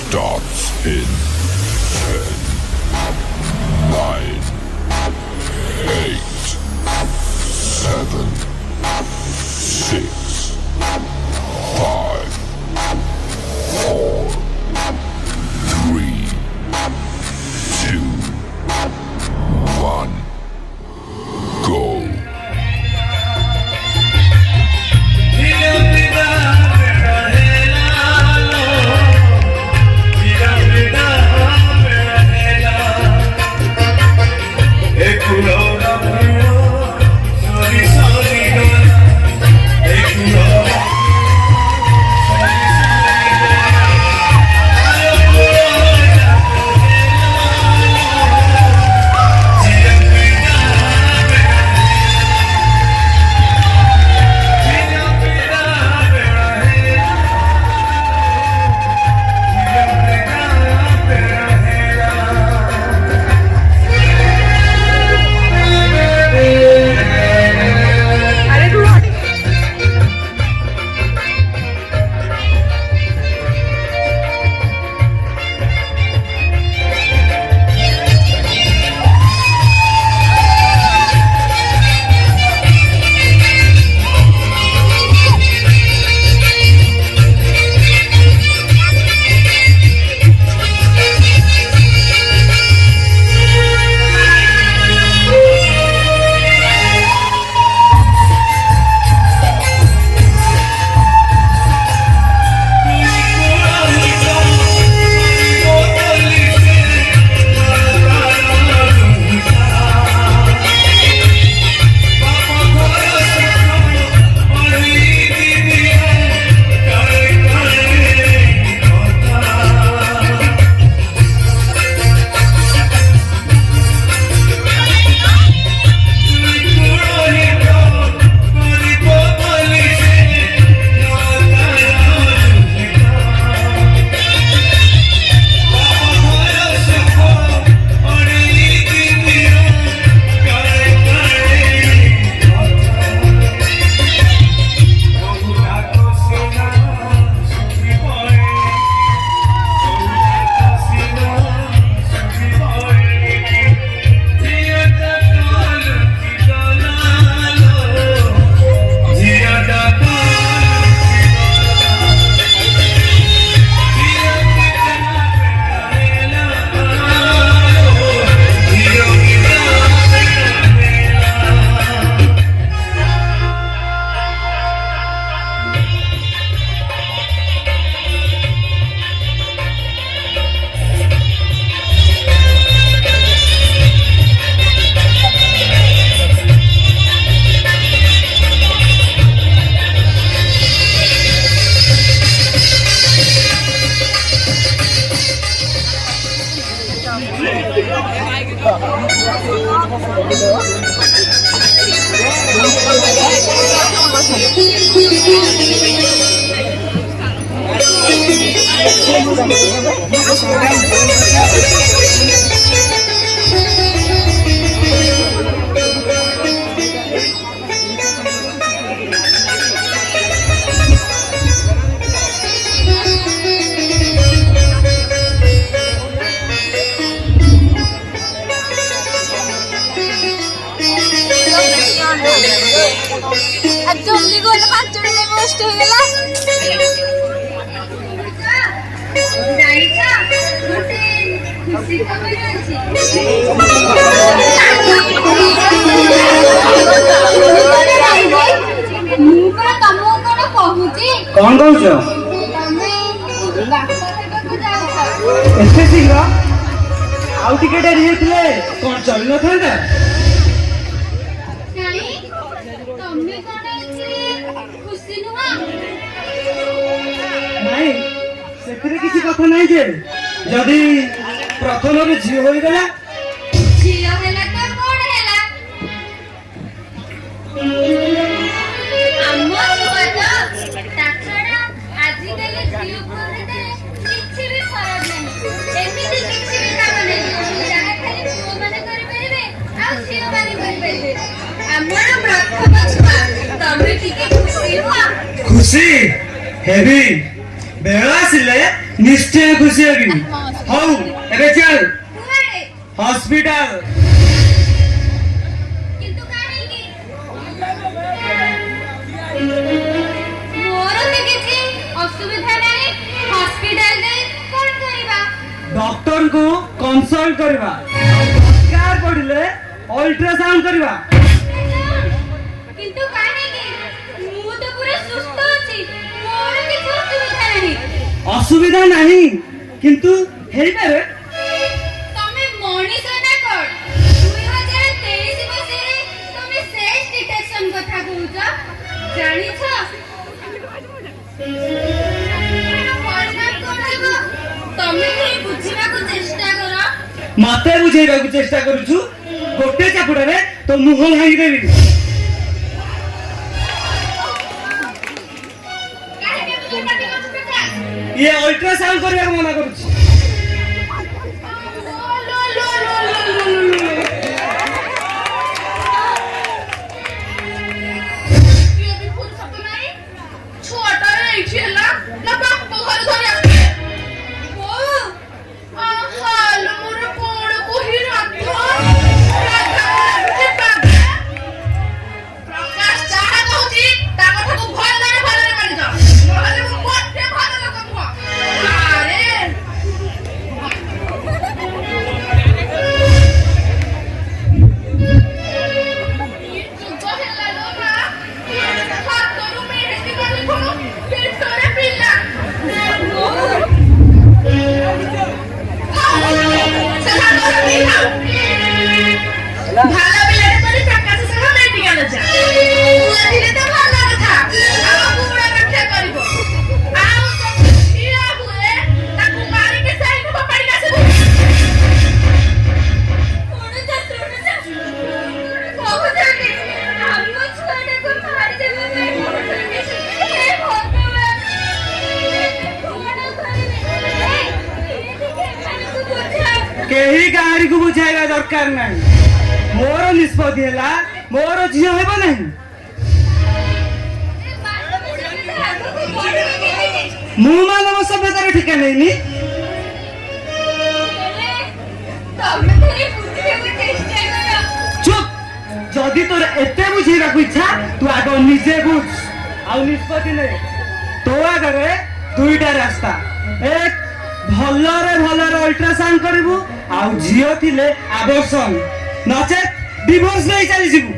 starts in 10, 9, 8, 7, 6, 5, 4, 3, 2, 1, go. जल्दी गले 5 minute waste हो गला खुशी खबर अछि मुका तमो कोन कहूची कोन कहूछ तमे बाक्सा को जाओ एते शीघ्र आउ टिके डेरी हेतले कोन चल न थांदा नहीं तमे कोन खुशी नुवा नहीं सेतरे किसी कथा नहीं जे जदी प्रथम रे झियो होई गला झियो हेला तो कोन हेला अम्मा सुवादा ताछड़ा आजि कले झियो कोते किछि भी फरक नहीं एमिति किछि भी काम नहीं जहा खाली पुओ माने करि परिबे आ झियो माने करि परिबे हमरा प्रथम छुआ तमे टिके खुशी हुआ खुशी हेबी बेला सिले ନିଶ୍ଚୟ ଖୁସି ହେବି। ହଉ ଏବେ ଚାଲ କୁଆଡେ? ହସ୍ପିଟାଲ। କିନ୍ତୁ କାହିଁକି? ମୋର ତ କିଛି ଅସୁବିଧା ନାହିଁ। ହସ୍ପିଟାଲ ଯାଇ କଣ କରିବା? ଡକ୍ଟରଙ୍କୁ କନସଲ୍ଟ କରିବା। ଦରକାର ପଡ଼ିଲେ ଅଲ୍ଟ୍ରାସାଉଣ୍ଡ କରିବା। କିନ୍ତୁ କାହିଁକି? ମୁଁ ତ ପୁରା ସୁସ୍ଥ ଅଛି। ମୋର କିଛି ଅସୁବିଧା ନାହିଁ। ଅସୁବିଧା ନାହିଁ କିନ୍ତୁ ହେଇପାରେ। ତମେ ମଣିଷ ନା କଣ? 2023 ମସିହାରେ ତମେ ସେକ୍ସ ଡିଟେକ୍ସନ କଥା କହୁଛ? ଜାଣିଛ ପରିଣାମ କଣ ହେବ? ତମେ ଥରେ ବୁଝିବାକୁ ଚେଷ୍ଟା କର। ମତେ ବୁଝେଇବାକୁ ଚେଷ୍ଟା କରୁଛୁ? ଗୋଟେ ଚାପୁଡାରେ ତୋ ମୁହଁ ଭାଙ୍ଗିଦେବି। କାହିଁକି ଏମିତି ପାଟି କରୁଛ ପ୍ରକାଶ? ଇଏ ଅଲ୍ଟ୍ରାସାଉଣ୍ଡ କରିବାକୁ ମନା କରୁଛି। କେହି କାହାରିକୁ ବୁଝାଇବା ଦରକାର ନାହିଁ। ମୋର ନିଷ୍ପତ୍ତି ହେଲା ମୋର ଝିଅ ହେବ ନାହିଁ। ମୁଁ ମାନବ ସଭ୍ୟତାର ଠିକା ନେଇନି। ଚୁପ୍। ଯଦି ତୋର ଏତେ ବୁଝେଇବାକୁ ଇଚ୍ଛା ତୁ ଆଗ ନିଜେ ବୁଝ ଆଉ ନିଷ୍ପତ୍ତି ନେ। ତୋ ଆଗରେ ଦୁଇଟା ରାସ୍ତା। ଏକ ଭଲରେ ଅଲ୍ଟ୍ରାସାଉଣ୍ଡ କରିବୁ ଆଉ ଝିଅ ଥିଲେ ଆବର୍ଷଣ, ନଚେତ ଡିଭୋର୍ସ ନେଇ ଚାଲିଯିବୁ।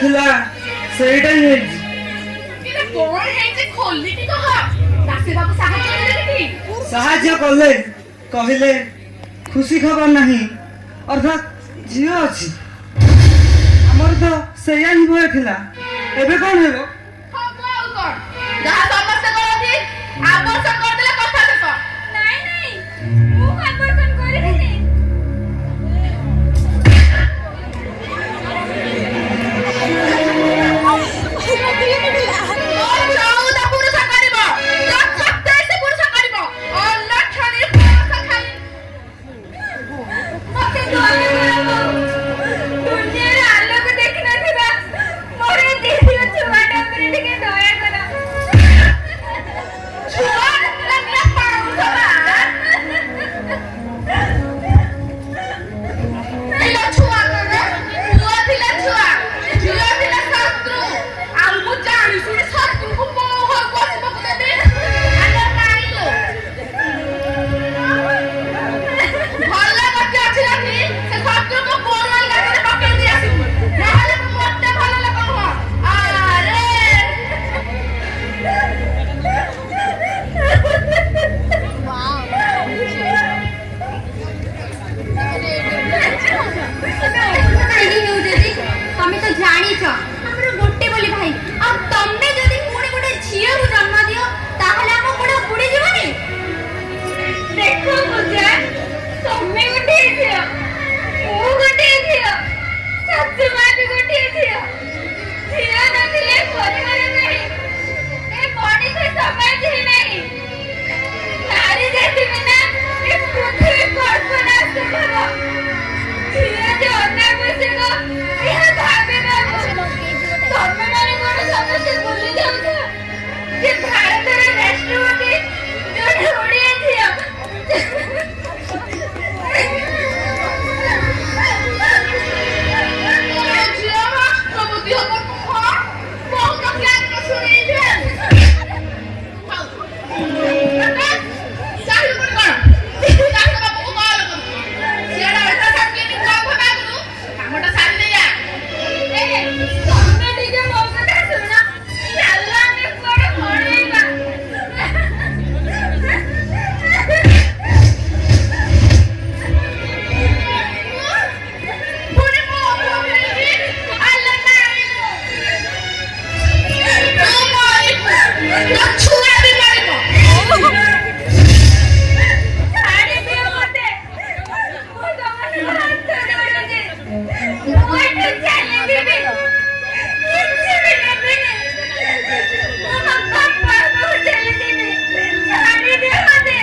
ଥିଲା ସେଇଟା ହିଁ ହେଇଛି। ଏଇଟା କଣ ହେଇଛି ଖୋଲିକି କହ। ଦାସୀ ବାବୁ ସାହାଯ୍ୟ କରିଦେବି କି? ସାହାଯ୍ୟ କଲେ କହିଲେ ଖୁସି ଖବର ନାହିଁ ଅର୍ଥାତ୍ ଝିଅ ଅଛି। ଆମର ତ ସେଇଆ ହିଁ ଭୟ ଥିଲା। ଏବେ କଣ ହେବ? ହବ ଆଉ କଣ? ଯାହା ସମସ୍ତେ କରନ୍ତି ଆବର୍ଷଣ କରିଦେଲେ କଥା ଶେଷ। ନାଇଁ ନାଇଁ ମୁଁ ଆବର୍ଷଣ କରିବିନି। ଚଉଦ ପୁରୁଷ କରିବ, 27 ପୁରୁଷ କରିବ, ଅଲକ୍ଷଣୀ ପୁରୁଷ ଖାଲି। ମତେ ଦୟା କର। ଦୁନିଆର ଆଲୋକ ଦେଖିନଥିବା ମୋର ଏ ଦିଦିର ଛୁଆଟା ଉପରେ ଟିକେ ଦୟା କର। ଛୁଆ ଲାଗିଲା ପାଉଁଶ ମା। ପିଲା ଛୁଆ କଣ? ପୁଅ ଥିଲା ଛୁଆ, ଝିଅ ଥିଲା ଶତ୍ରୁ। ଆଉ ମୁଁ ଜାଣି ଶୁଣି ଶତ୍ରୁକୁ ମୋ ଘରକୁ ଆସିବାକୁ ଦେବି? ଆଲୋ ନାଇଲୋ। ଭଲ ଗତି ଅଛି ଯଦି ସେ ଶତ୍ରୁକୁ କୋଲ ଗାଡ଼ିରେ ପକେଇ ଦେଇ ଆସିବୁ। ନହେଲେ ମୁଁ ମୋତେ ଭଲ ଲୋକ ନୁହଁ। ଆରେ ତମେ ତ ଜାଣିଛ ଆମର ଗୋଟେ ବୋଲି ଭାଇ, ଆଉ ତମେ ଯଦି ପୁଣି ଗୋଟେ ଝିଅକୁ ଜନ୍ମ ଦିଅ ତାହେଲେ ଆମ ଗୋଡ ବୁଡିଯିବନି। ଦେଖ ପୂଜା, ତମେ ଗୋଟିଏ ଝିଅ, ମୁଁ ଗୋଟିଏ ଝିଅ, ଶାଶୁ ମା ବି ଗୋଟିଏ ଝିଅ। ଝିଅ ନଥିଲେ ପରିବାର ନାହିଁ, ଏ ମଣିଷ ସମାଜ ହିଁ ନାହିଁ। ନାରୀ ଜାତି ବିନା ଏ ପୃଥିବୀ କଳ୍ପନା ଅସମ୍ଭବ। ଝିଅ ଯେ ଅନାବଶ୍ୟକ ଏହା ଭାବିବାକୁ ତମେମାନେ କଣ ସମସ୍ତେ ଭୁଲି ଯାଉଛ ଯେ ଭାରତର ରାଷ୍ଟ୍ରପତି ଜଣେ ଓଡ଼ିଆ ଝିଅ। ଝିଅ ରାଷ୍ଟ୍ରପତି ହବ ନୁହଁ। ବହୁତ ଜ୍ଞାନ ଶୁଣେଇଛୁ। ଚାହିଁବୁ କଣ? ଚାହିଁବୁ ବାବୁକୁ କଲ୍ କରୁ। ସିଆଡ଼େ ଅଲ୍ଟ୍ରାସାଉଣ୍ଡ କ୍ଲିନିକ୍ ଗର୍ଭ ମାଗୁରୁ କାମଟା ସାରି ଦେଇଆ। ତମେ ଟିକେ ମୋ କଥା ଶୁଣ। ଚାଲ ଆମେ କୁଆଡ଼େ ପଳେଇବା। ପୁଣି ମୋ ଅଭାବ ହେଇଛି। ଆଲୋ ନାଇଲୋ। ତୁ ମରିବୁ, ତୋ ଛୁଆ ବି ମରିବ। ଛାଡ଼ି ଦିଅ ମତେ। ମୁଁ ତମମାନଙ୍କୁ ହାତ ଯୋଡୁଛି। ମୁଁ ଏଠୁ ଚାଲିଯିବି। କିଛି ବି ନେବିନି। ମୋ ବାପା ମାଆଙ୍କୁ ଚାଲିଯିବି। ଛାଡ଼ି ଦିଅ ମତେ।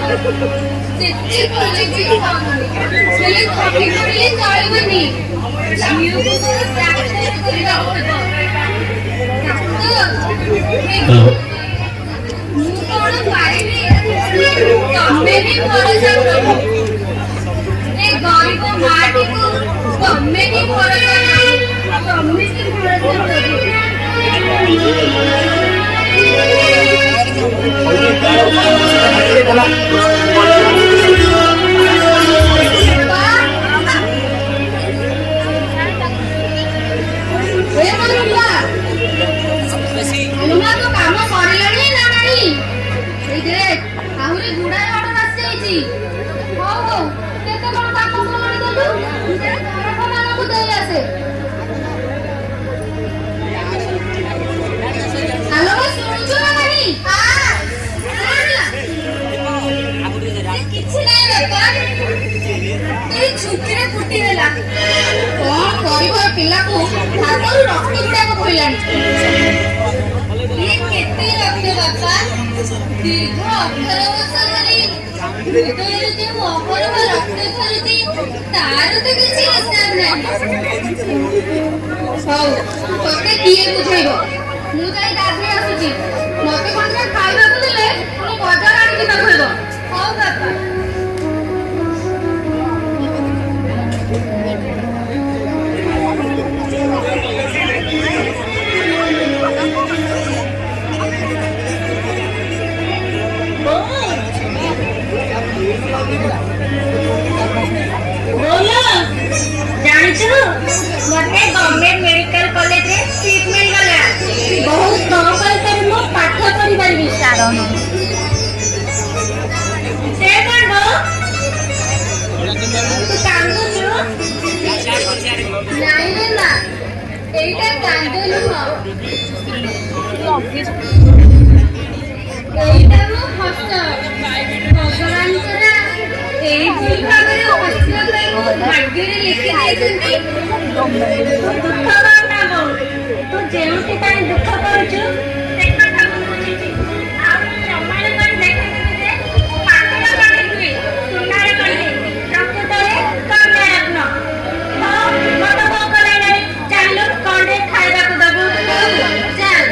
ଯେତେ କଲେଜ ହେଲେ ଥକି ପଡ଼ିଲେ ଚଳିବନି। ଝିଅକୁ ମୋର ଡାକ୍ତର କରିବାକୁ ହେବ। ମୁଁ କଣ ପାରିବି? ତମେ ବି ଭରସା କର। ଏ ଗରିବ ମାଟିକୁ ତମେ ବି ଭରସା କର। ତମେ ବି ଭରସା କାମ ସରିଲାଣି ନା ନାହିଁ? ଆହୁରି ଗୁଡାଏ ଅର୍ଡର ଆସିଯାଇଛି। ହଉ ହଉ କେତେ କଣ କାମ ସରିଲାଣି ଦେଲୁ? ମାନଙ୍କୁ ଦେଇ ଆସେ। ହ୍ୟାଲୋ ଶୁଣୁଛୁ ନା ନାହିଁ? କିଛି ନାହିଁ ବାପା, ଏଇ ଛୁଟିରେ ଫୁଟିଗଲା। କଣ କରିବ ଏ ପିଲାକୁ? ହାତରୁ ରକ୍ତ ଗୁଡାକ ବୋହିଲାଣି। ଇଏ କେତେ ରକ୍ତ ବାପା? ଦୀର୍ଘ 18 ବର୍ଷ ଧରି ହୃଦୟରୁ ଯେଉଁ ଅହରହ ରକ୍ତ ଝରୁଛି ତାର ତ କିଛି ହିସାବ ନାହିଁ। ହଉ ତତେ କିଏ ବୁଝେଇବ? ମୁଁ ଯାଇ ଗାଧେଇ ଆସୁଛି। ମତେ କଣ ଖାଇବାକୁ ଦେଲେ ମୁଁ ବଜାର ଆଣିକି ଦେଖେଇବ। ହଉ ବାପା। ଜାଣିଛୁ ମତେ ଗଭର୍ଣ୍ଣମେଣ୍ଟ ମେଡିକାଲ କଲେଜରେ ସିଟ୍ ମିଳିଗଲା। ବହୁତ କମ ପଇସାରେ ମୁଁ ପାଠ ପଢିପାରିବି। ସେ କଣ ତୁ କାନ୍ଦୁଛୁ? ନାଇଁ ରେ ମା, ଏଇଟା କାନ୍ଦ ନୁହଁ, ଏଇଟା ମୋ ହସ। ଭଗବାନଙ୍କର ଏଇଭଳି ଭାବରେ ହସିବା ପାଇଁ ମୋ ଭାଗ୍ୟରେ ଲେଖି ଦେଇଛନ୍ତି। ଦୁଃଖ କରନା ବୋଉ, ତୁ ଯେଉଁଥିପାଇଁ ଦୁଃଖ କରୁଛୁ ସେ କଥା ମୁଁ ବୁଝିଛି। ଆଉ ପ୍ରମାଣ କରି ଦେଖେଇଦେବି ଯେ ମାଟିର କଣ୍ଢେଇ ନୁହେଁ, ସୁନାର କଣ୍ଢେଇ, ପ୍ରକୃତରେ କନ୍ୟା ରତ୍ନ। ହଉ ମତେ ଭୋକ ଲାଗିଲାଣି, ଚାଲୁ କଣ୍ଢେଇ ଖାଇବାକୁ ଦବୁ। ଚାଲ।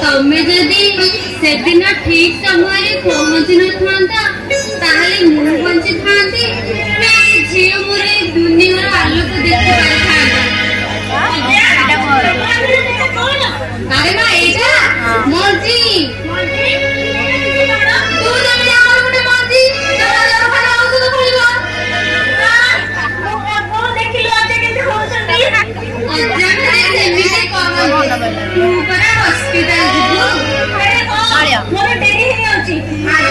तमे जदि सेदिन ठीक समय पहुंची न था ताहले मु बंची थांती ना झियो मोरे दुनिया आलोक देखि पाइथा। अरे ना एटा मर्जी तू जब जाओ गुटे मर्जी तोरा जब खाना औषध खोलिबो को देखिलो आज केते होछंती अज्जा रे सेमिते कहबो तू परा हॉस्पिटल जिबो। अरे ओ मोर डेरी हे अछि आज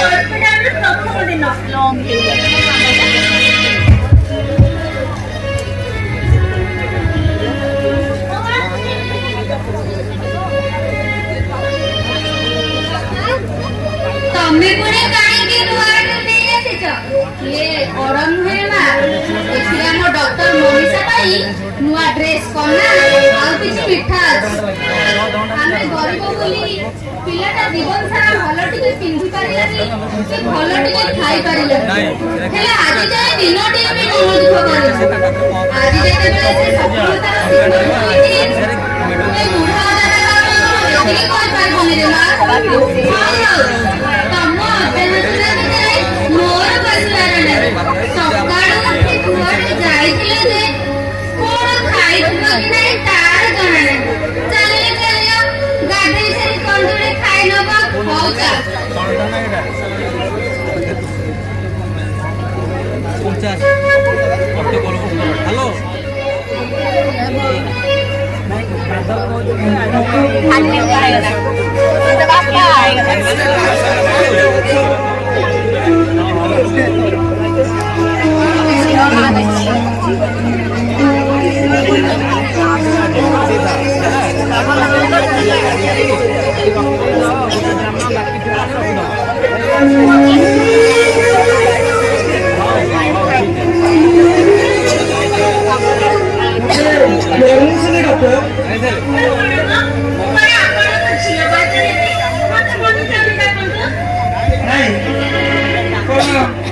हॉस्पिटल रे प्रथम दिन लॉन्ग तमे पुणे काई के दुआर दे आछिछ ये गरम हुए ना एथिरा मो डॉक्टर मनीषा भाई नुआ ड्रेस कोना आ किछ मिठा आमे गरीब बोली पिलाटा जीवन सारा भलो टिके ବି ପିନ୍ଧି ପାରିଲାନି କି ଭଲ ଟିକେ ଖାଇ ପାରିଲାନି ହେଲେ ଆଜି ଯାଏ ଦିନଟିଏ ବି ମନ ଦୁଃଖ କରିନି ଆଜି ଯେତେବେଳେ ସେ ସଫଳତାର ଶିଖର ଛୁଇଁଛି ଏ ବୁଢ଼ା ଏତିକି କହିପାରିବନି ରେ ମା ହଉ ତମ ଅପେକ୍ଷା ଭିତରେ ମୋର ବସିବାର ନାହିଁ ସକାଳୁ ଉଠି କୁଆଡ଼େ ଯାଇଥିଲେ ଯେ କଣ ଖାଇଥିବ କି ନାହିଁ ତାର ଜଣା ନାହିଁ ଚାଲିଲେ ଚାଲିଲ ଗାଧେଇ ସାରି କନ୍ଦୁଳି ଖାଇ ନବ ହଉ ଚାଲ হ্যালো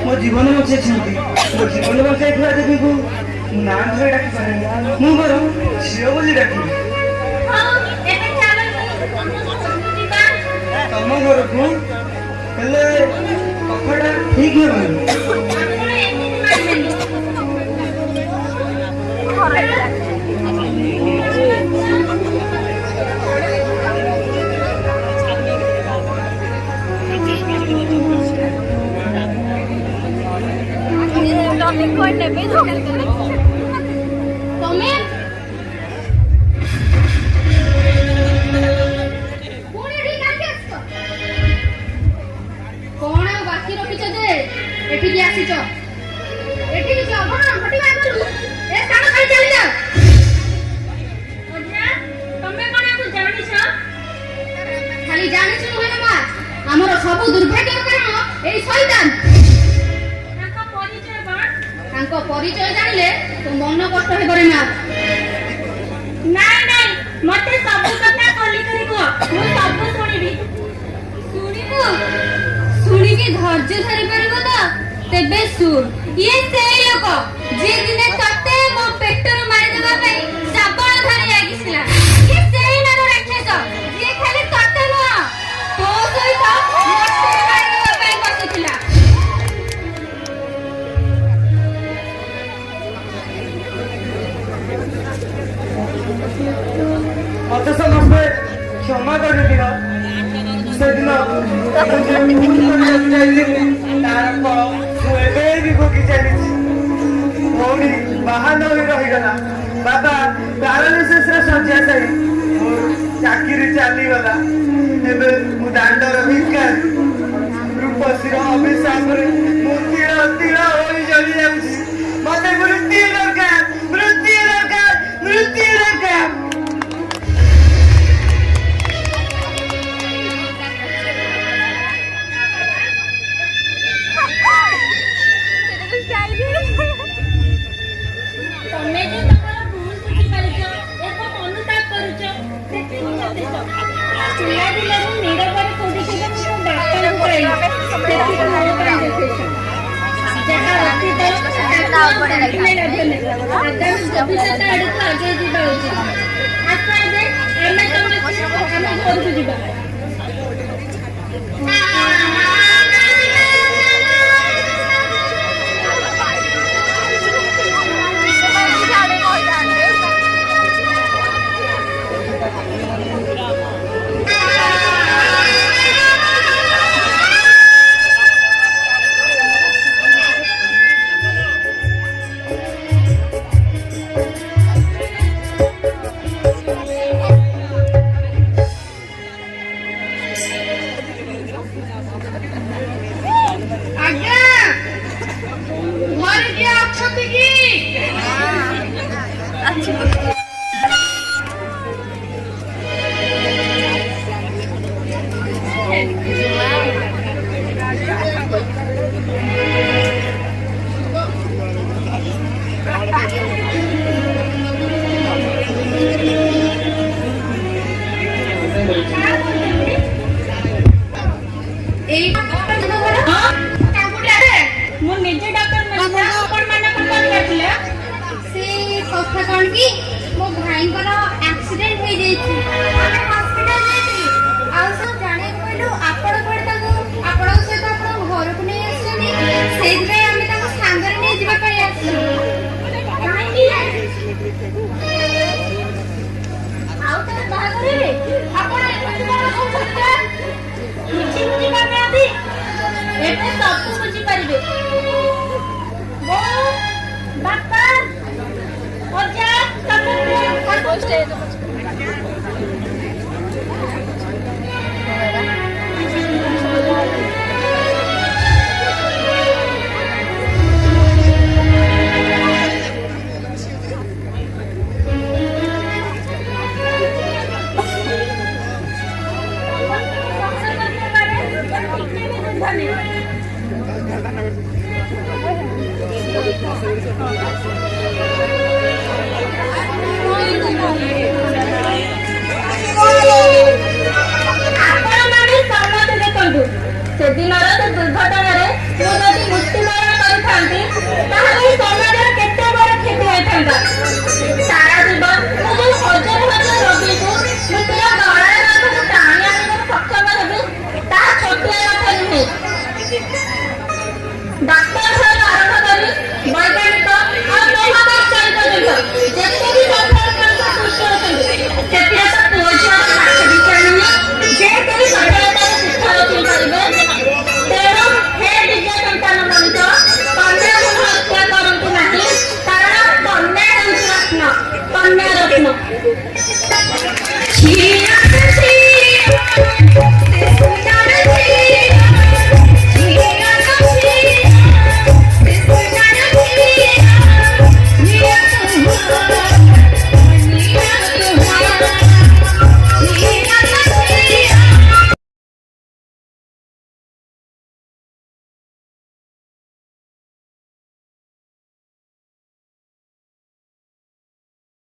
ମୋ ଜୀବନ ବଞ୍ଚେଇଛନ୍ତି ମୋ ଜୀବନ ବଞ୍ଚାଇଥିବା ଦେବୀକୁ ନାଁ ଧରି ଡାକିପାରେନି ମୁଁ ବରଂ ଝିଅ ବୋଲି ଡାକିବି ତମ ଘରକୁ ହେଲେ କଥାଟା ଠିକ ହେବନି ତମେ କଣ ଆଉ ବାକି ରଖିଛ ଯେ ଏଠିକି ଆସିଛ ଏଠିକି ଜଗଣ ହଟିବା ଆଗରୁ ଏ ସ୍ଥାନ ଖାଲି ଚାଲି ଯାଅ ତମେ କଣ ଆକୁ ଜାଣିଛ ଖାଲି ଜାଣିଛ ନୁହେଁ ମା ଆମର ସବୁ ଦୁର୍ଭାଗ୍ୟର କାରଣ ଏଇ ଶୈତାନ ତାଙ୍କ ପରିଚୟ ଜାଣିଲେ ତୋ ମନ କଷ୍ଟ ହେବରେ ନା ନାଇଁ ନାଇଁ ମତେ ସବୁ କଥା ଖୋଲି କରି କୁହ ମୁଁ ସବୁ ଶୁଣିବି ଶୁଣିବୁ ଶୁଣିକି ଧୈର୍ଯ୍ୟ ଧରି ପାରିବ ତ ତେବେ ଶୁଣ ଇଏ ସେଇ ଲୋକ ଯିଏ ଦିନେ ତତେ ମୋ ପେଟରୁ ମାରିଦେବା ପାଇଁ ଶାବଳ ଧରି ଯାଇଥିଲା ଇଏ ସେଇ ନାଗ ରାକ୍ଷସ ଯିଏ ଖାଲି ତତେ ନୁହଁ ତୋ ସହିତ ମତେ ମାରିଦେବା ପାଇଁ ବସିଥିଲା ମତେ ସମସ୍ତେ କ୍ଷମା କରିଦିଅ ସେଦିନ ଯାଇଥିଲି ତାର ଫଳ ମୁଁ ଏବେ ବି ଭୋଗି ଚାଲିଛି ଭଉଣୀ ବାହା ନ ହୋଇ ରହିଗଲା ବାବା ପ୍ୟାରାଲିସିସରେ ଶଯ୍ୟା ସାରି ମୋର ଚାକିରି ଚାଲିଗଲା ଏବେ ମୁଁ ଦାଣ୍ଡର ଭିକାରୀ ରୂପସୀର ଅଭିଶାପରେ ମୁଁ ତିଳ ତିଳ ହୋଇ ଜଳି ଯାଉଛି ମତେ ମୃତ୍ୟୁ ଦରକାର ମୃତ୍ୟୁ ଦରକାର ମୃତ୍ୟୁ ଦରକାର ତମେ ଯେ ତମର ଭୁଲ ବୁଝିପାରିଛ ଏବଂ ଅନୁତାପ କରୁଛ ସେଥିପାଇଁ ଯଥେଷ୍ଟ ପିଲାଦିନରୁ ନିରବରେ ଖୋଜୁଥିବା ମୋ ବାପାଙ୍କୁ ପାଇଲି ସେଥିପାଇଁ ମୋ ପାଇଁ ଯଥେଷ୍ଟ ଯାହା ଅତୀତ ତାକୁ ଦେଖିଲେ ଲାଭ ନାହିଁ ଆଗାମୀ ଭବିଷ୍ୟତ ଆଡ଼କୁ ଆଗେଇ ଯିବା ଉଚିତ ଆସ ଏବେ ଆମେ ସମସ୍ତେ ଆମ ଘରକୁ ଯିବା ଏମିତି କଣ କହୁଛନ୍ତି ଯେ? କିଛି ବୁଝି ପାରୁନାହାନ୍ତି ଏବେ ସବୁ ବୁଝିପାରିବେ ବୋଉ ବାପା ଅଜା ତମେ